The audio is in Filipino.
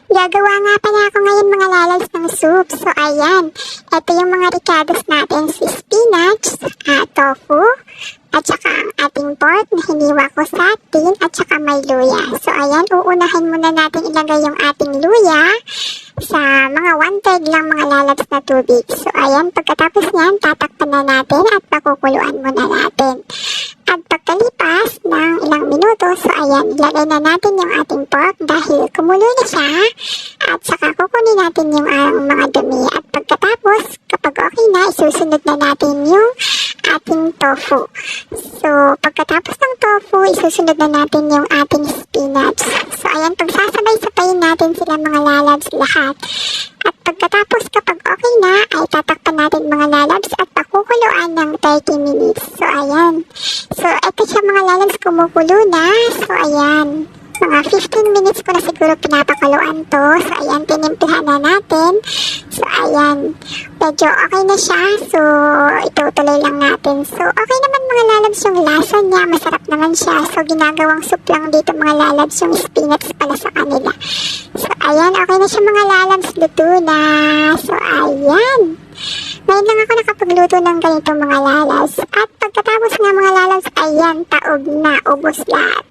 Gagawa nga pala ako ngayon mga lalals ng soup. So ayan, ito yung mga ricados natin, si spinach, tofu, at saka ang ating pork na hiniwa ko sa tin, at saka may luya. So ayan, uunahin muna natin ilagay yung ating luya sa mga 1/3 lang mga lalabs na tubig. So ayan, pagkatapos niyan, tatakpan na natin at pakukuluan muna natin. At pagkalipas ng ilang minuto, so ayan, ilagay na natin yung ating pork dahil kumulo na siya. At saka kukunin natin yung mga dumi. At pagkatapos, kapag okay na, isusunod na natin yung ating tofu. So, pagkatapos ng tofu, isusunod na natin yung ating spinach. So, ayan, pagsasabay-sabayin natin sila mga lalabs lahat. At pagkatapos, kapag okay na, ay tatakpan natin mga lalabs at pakukuluan ng 30 minutes. So, ayan. So, eto siya mga lalabs, kumukulo na. So, ayan. Mga 15 minutes ko na siguro pinapakuluan to. So, ayan, tinimplahan na natin. So, ayan. Medyo okay na siya. So, itutuloy lang natin. So, okay naman mga lalabs yung lasa niya. Masarap naman siya. So, ginagawang soup lang dito mga lalabs yung spinach pala sa kanila. So, ayan. Okay na siya mga lalabs. Luto na. So, ayan. Ngayon lang ako nakapagluto ng ganito mga lalabs. At pagkatapos nga mga lalabs, ayan, taog na. Ubos lahat.